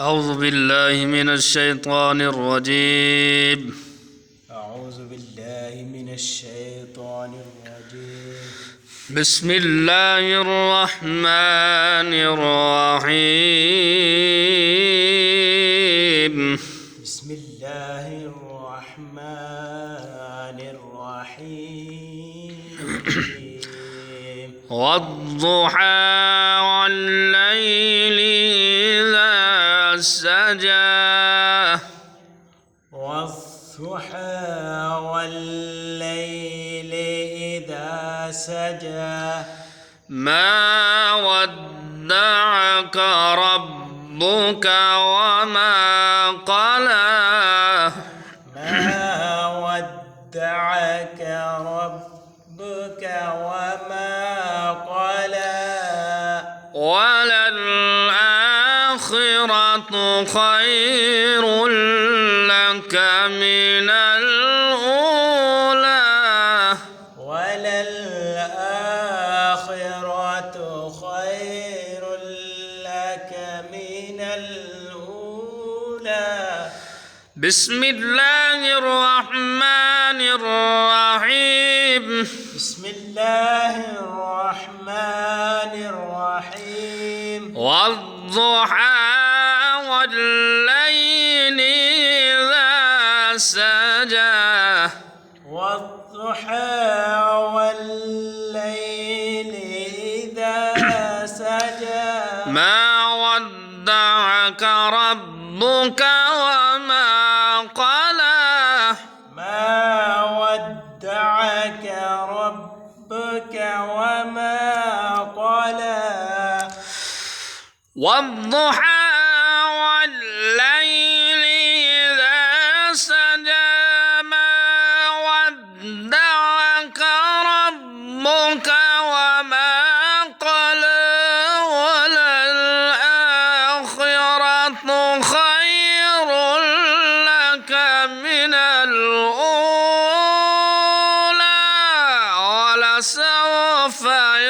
أعوذ بالله من الشيطان الرجيم. أعوذ بالله من الشيطان الرجيم. بسم الله الرحمن الرحيم. بسم الله الرحمن الرحيم. والضحى والليل إذا سجى. والضحى والليل إذا سجى. ما ودعك ربك وما قلى. ما ودعك ربك وما قلى. وللآخرة خير لك من الأولى. وللآخرة خير لك من الأولى. بسم الله الرحمن الرحيم. بسم الله الرحمن الرحيم. والضحى والليل إذا سجى. والضحى والليل إذا سجى. ما ودعك ربك وما قلى. ما ودعك ربك وما قلى. والضحى والليل إذا سجى. ما ودعك ربك وما قلى. وللآخرة خير لك من الأولى. ولسوف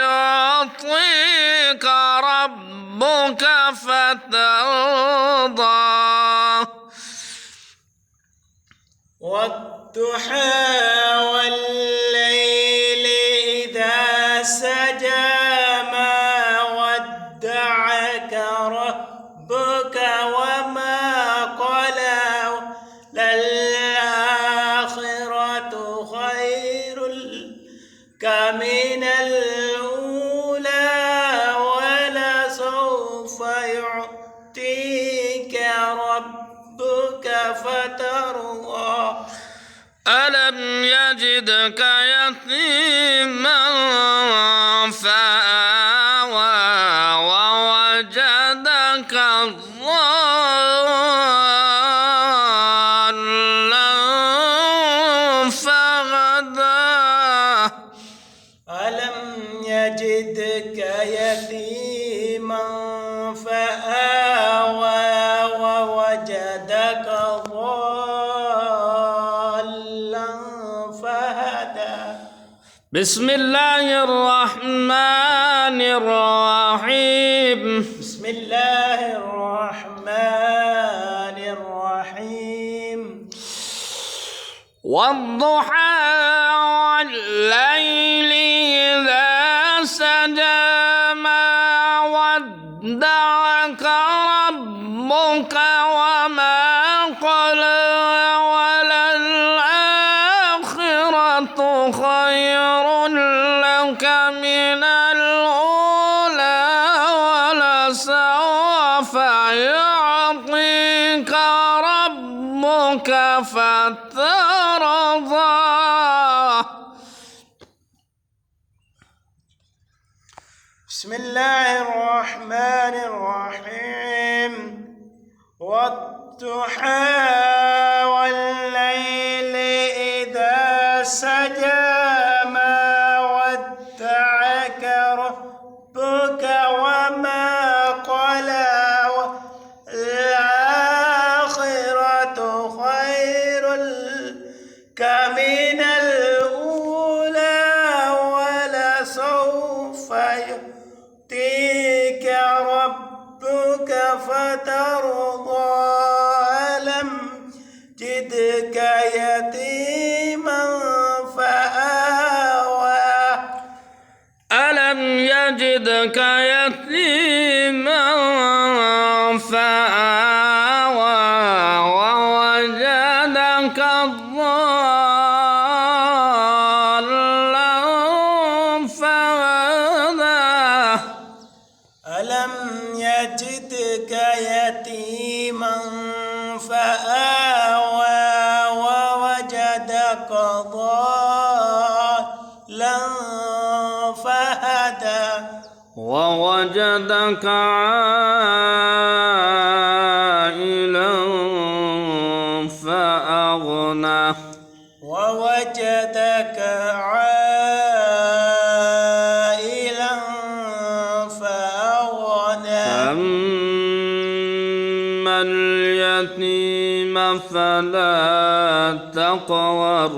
يعطيك ربك فترضى. والضحى والليل إذا سجى. ما ودعك ربك وما قلى. للآخرة خير لك من الأولى. ولسوف يعطيك ربك فترضى. ألم يجدك يتيما فآوى. ووجدك ضالا فهدى. ألم يجدك يتيما فآوى. ووجدك ضالا فهدى. بسم الله الرحمن الرحيم. بسم الله الرحمن الرحيم. والضحى والليل إذا سجى. ما ودعك ربك وما قلى. وللآخرة خير لك من الأولى. ولسوف يعطيك ربك فترضى. بسم الله الرحمن الرحيم. والضحى والليل إذا سجى. ما ودعك ربك وما قلى. والآخرة خير لك من الأولى. ولسوف يعطيك ربك فترضى. يجدك يتيما فآوى ألم يجدك يتيما فآوى ووجدك ضالا فهدى ألم يجدك يتيما فآوى ووجدك ضالا فهدى ووجدك عائلا فأغنى ووجدك عائلا فأغنى فأما اليتيم فلا تقهر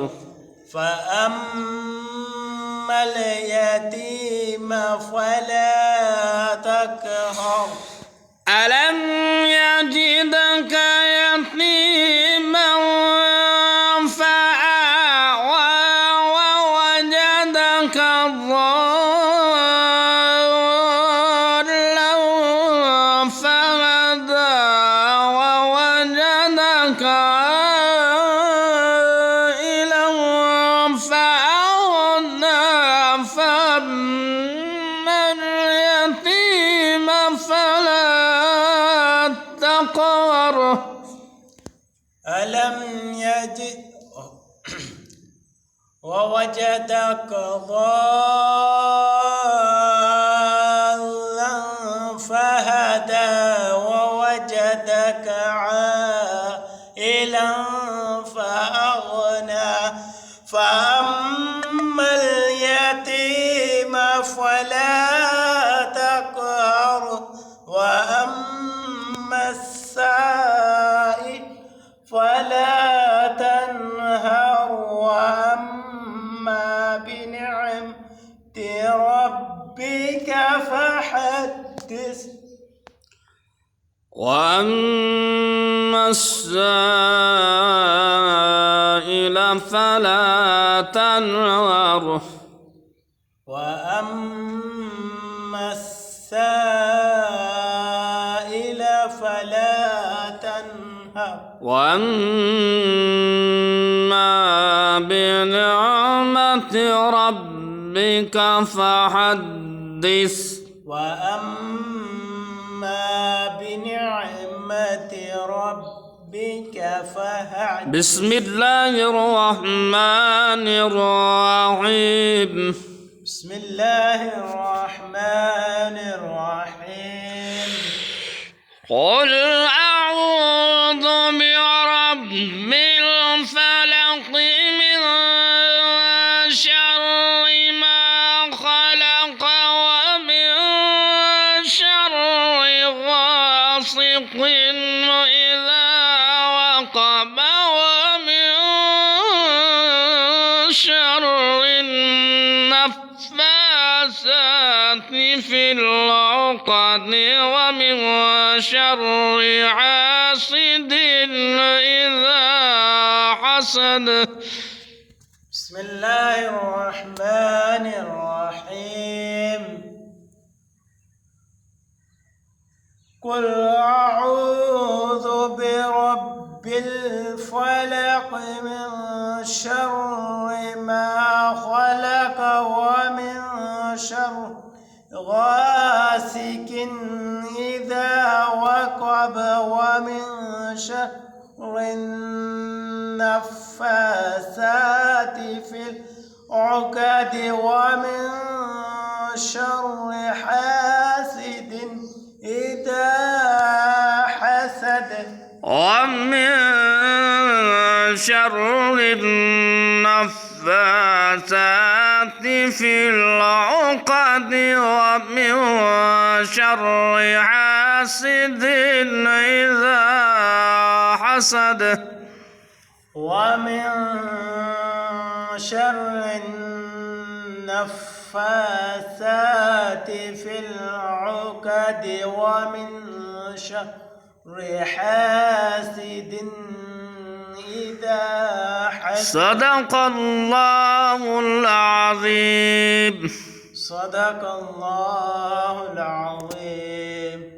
فأما اليتيم فلا تقهر ألم يجدك يتيما فآوى ووجدك ضالا فهدى ووجدك عائلا فأغنى فأما اليتيم فلا تقهر ألم يجد ووجدك ضالا فهدى ووجدك عائلا فأغنى فأما اليتيم فلا تقهر وأما السائل فلا تنهر وأما بنعمة ربك فحدث وأما السائل فلا تنهر وأما السائل فلا تنهر وأما بنعمة ربك فحدث وأما بنعمة ربك فحدث بسم الله الرحمن الرحيم بسم الله الرحمن الرحيم قل أعوذ برب الفلق من شر ما خلق ومن شر غاسق إذا وقب ومن شر النفاثات في العقد ومن شر حاسد إذا حسد بسم الله الرحمن الرحيم قل أعوذ برب الفلق من شر ما خلق ومن شر غاسق إذا وقب ومن شر النفاثات في العقد ومن شر حاسد إذا حسد ومن شر النفاثات في العقد ومن شر حاسد إذا حسد ومن شر النفاثات في العقد ومن شر حاسد إذا حدث. صدق الله العظيم. صدق الله العظيم.